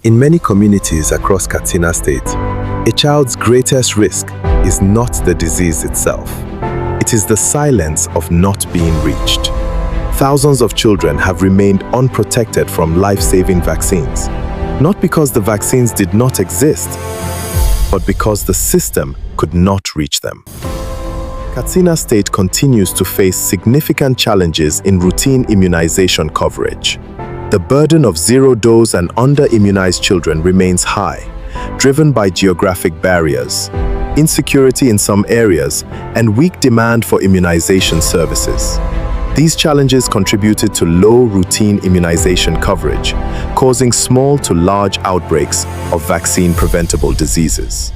In many communities across Katsina State, a child's greatest risk is not the disease itself. It is the silence of not being reached. Thousands of children have remained unprotected from life-saving vaccines, not because the vaccines did not exist, but because the system could not reach them. Katsina State continues to face significant challenges in routine immunization coverage. The burden of zero-dose and under-immunized children remains high, driven by geographic barriers, insecurity in some areas, and weak demand for immunization services. These challenges contributed to low routine immunization coverage, causing small to large outbreaks of vaccine-preventable diseases.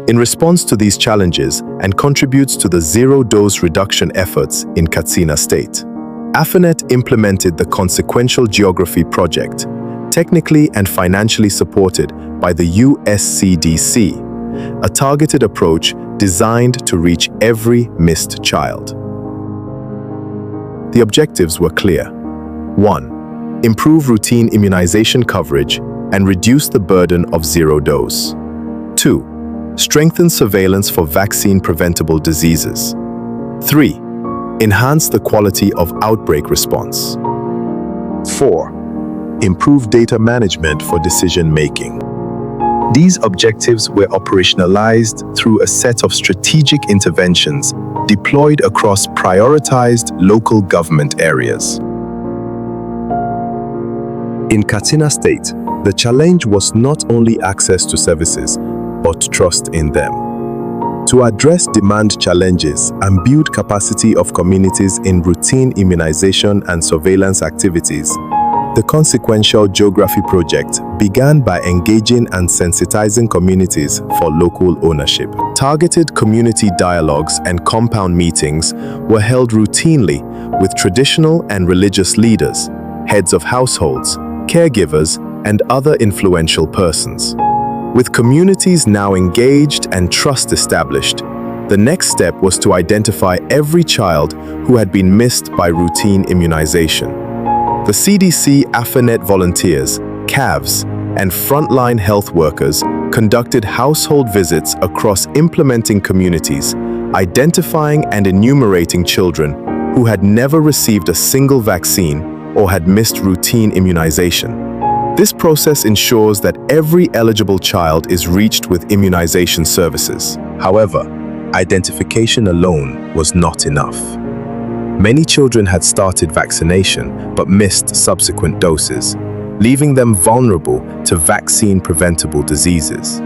In response to these challenges and contributes to the zero-dose reduction efforts in Katsina State, AFANET implemented the Consequential Geography Project, technically and financially supported by the USCDC, a targeted approach designed to reach every missed child. The objectives were clear. 1. Improve routine immunization coverage and reduce the burden of zero-dose. 2. Strengthen surveillance for vaccine-preventable diseases. 3. Enhance the quality of outbreak response. 4. Improve data management for decision-making. These objectives were operationalized through a set of strategic interventions deployed across prioritized local government areas. In Katsina State, the challenge was not only access to services, but trust in them. To address demand challenges and build capacity of communities in routine immunization and surveillance activities, the Consequential Geography Project began by engaging and sensitizing communities for local ownership. Targeted community dialogues and compound meetings were held routinely with traditional and religious leaders, heads of households, caregivers, and other influential persons. With communities now engaged and trust established, the next step was to identify every child who had been missed by routine immunization. The CDC AFANET volunteers, CAVs, and frontline health workers conducted household visits across implementing communities, identifying and enumerating children who had never received a single vaccine or had missed routine immunization. This process ensures that every eligible child is reached with immunization services. However, identification alone was not enough. Many children had started vaccination but missed subsequent doses, leaving them vulnerable to vaccine-preventable diseases.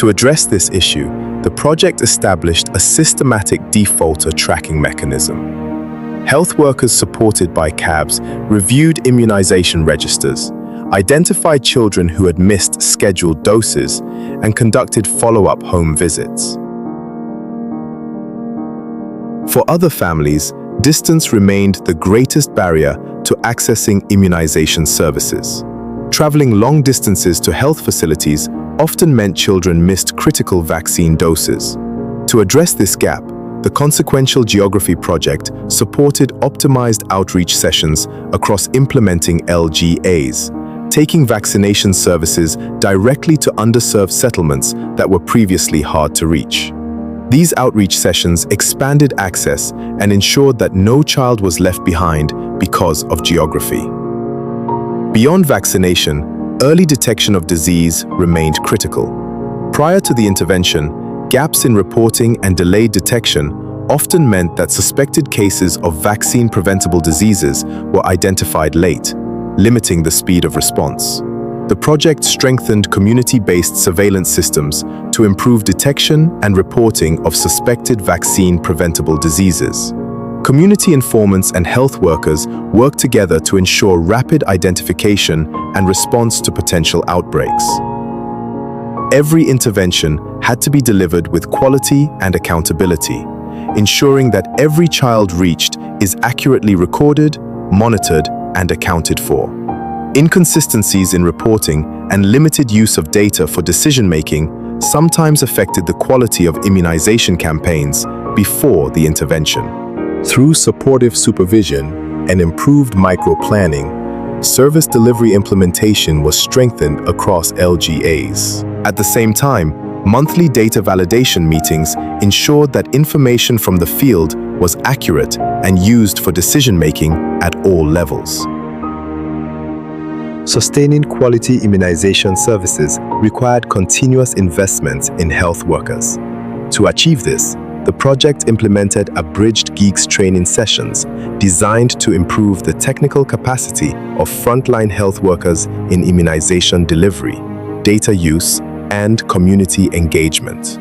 To address this issue, the project established a systematic defaulter tracking mechanism. Health workers supported by CAVs reviewed immunization registers, identified children who had missed scheduled doses, and conducted follow-up home visits. For other families, distance remained the greatest barrier to accessing immunization services. Traveling long distances to health facilities often meant children missed critical vaccine doses. To address this gap, the Consequential Geography Project supported optimized outreach sessions across implementing LGAs, taking vaccination services directly to underserved settlements that were previously hard to reach. These outreach sessions expanded access and ensured that no child was left behind because of geography. Beyond vaccination, early detection of disease remained critical. Prior to the intervention, gaps in reporting and delayed detection often meant that suspected cases of vaccine-preventable diseases were identified late, limiting the speed of response. The project strengthened community-based surveillance systems to improve detection and reporting of suspected vaccine-preventable diseases. Community informants and health workers worked together to ensure rapid identification and response to potential outbreaks. Every intervention had to be delivered with quality and accountability, ensuring that every child reached is accurately recorded, monitored, and accounted for. Inconsistencies in reporting and limited use of data for decision-making sometimes affected the quality of immunization campaigns before the intervention. Through supportive supervision and improved micro-planning, service delivery implementation was strengthened across LGAs. At the same time, monthly data validation meetings ensured that information from the field was accurate and used for decision-making at all levels. Sustaining quality immunization services required continuous investment in health workers. To achieve this, the project implemented abridged geeks training sessions designed to improve the technical capacity of frontline health workers in immunization delivery, data use, and community engagement.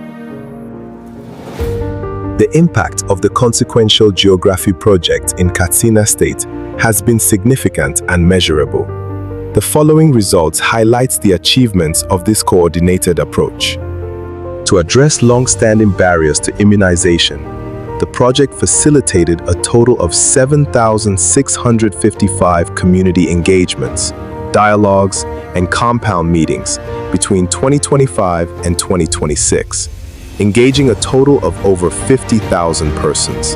The impact of the Consequential Geography project in Katsina State has been significant and measurable. The following results highlight the achievements of this coordinated approach. To address long-standing barriers to immunization, the project facilitated a total of 7,655 community engagements, dialogues, and compound meetings between 2025 and 2026, engaging a total of over 50,000 persons,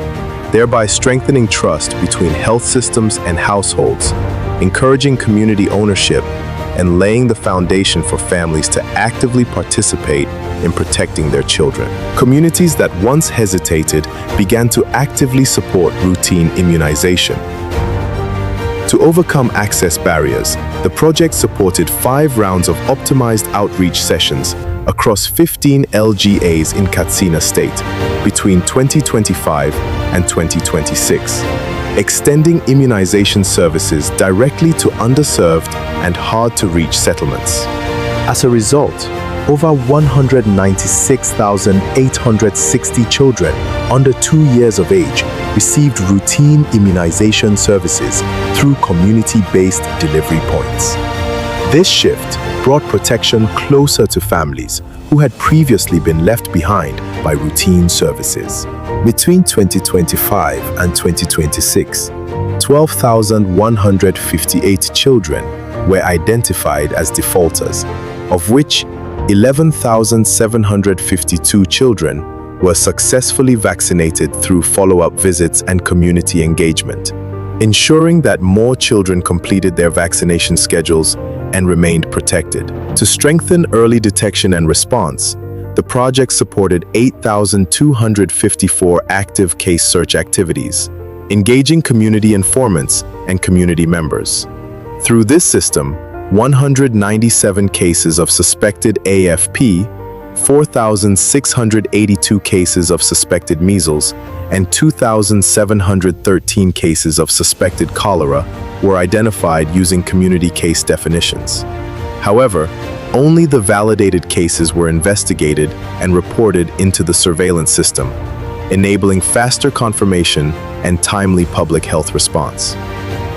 thereby strengthening trust between health systems and households, encouraging community ownership, and laying the foundation for families to actively participate in protecting their children. Communities that once hesitated began to actively support routine immunization. To overcome access barriers, the project supported 5 rounds of optimized outreach sessions across 15 LGAs in Katsina State between 2025 and 2026, extending immunization services directly to underserved and hard-to-reach settlements. As a result, over 196,860 children under 2 years of age received routine immunization services through community-based delivery points. This shift brought protection closer to families who had previously been left behind by routine services. Between 2025 and 2026, 12,158 children were identified as defaulters, of which 11,752 children were successfully vaccinated through follow-up visits and community engagement, ensuring that more children completed their vaccination schedules and remained protected. To strengthen early detection and response, the project supported 8,254 active case search activities, engaging community informants and community members. Through this system, 197 cases of suspected AFP, 4,682 cases of suspected measles, and 2,713 cases of suspected cholera were identified using community case definitions. However, only the validated cases were investigated and reported into the surveillance system, enabling faster confirmation and timely public health response.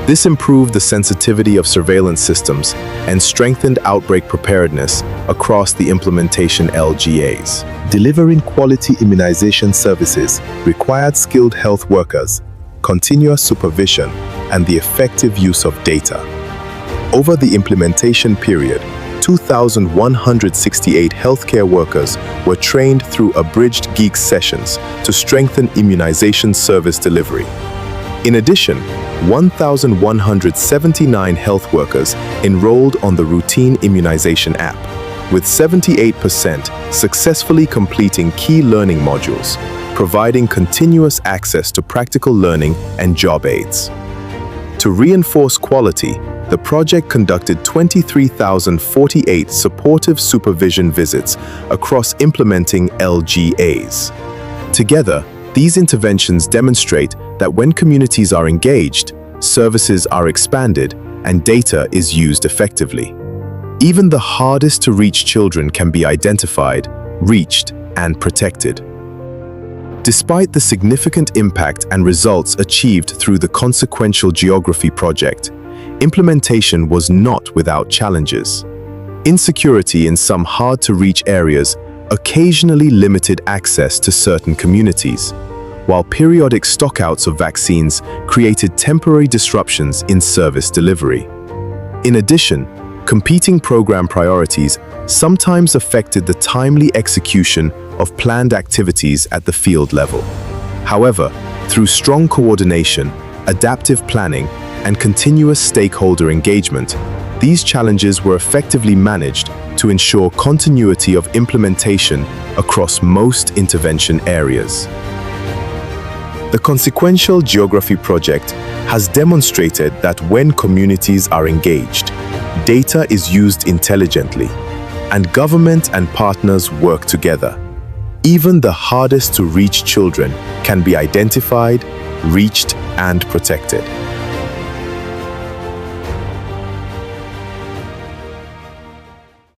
This improved the sensitivity of surveillance systems and strengthened outbreak preparedness across the implementation LGAs. Delivering quality immunization services required skilled health workers, continuous supervision, and the effective use of data. Over the implementation period, 2,168 healthcare workers were trained through abridged geeks sessions to strengthen immunization service delivery. In addition, 1,179 health workers enrolled on the routine immunization app, with 78% successfully completing key learning modules, providing continuous access to practical learning and job aids. To reinforce quality, the project conducted 23,048 supportive supervision visits across implementing LGAs. Together, these interventions demonstrate that when communities are engaged, services are expanded, and data is used effectively. Even the hardest to reach children can be identified, reached, and protected. Despite the significant impact and results achieved through the Consequential Geography project, implementation was not without challenges. Insecurity in some hard-to-reach areas occasionally limited access to certain communities, while periodic stockouts of vaccines created temporary disruptions in service delivery. In addition, competing program priorities sometimes affected the timely execution of planned activities at the field level. However, through strong coordination, adaptive planning, and continuous stakeholder engagement, these challenges were effectively managed to ensure continuity of implementation across most intervention areas. The Consequential Geography project has demonstrated that when communities are engaged, data is used intelligently, and government and partners work together. Even the hardest to reach children can be identified, reached, and protected.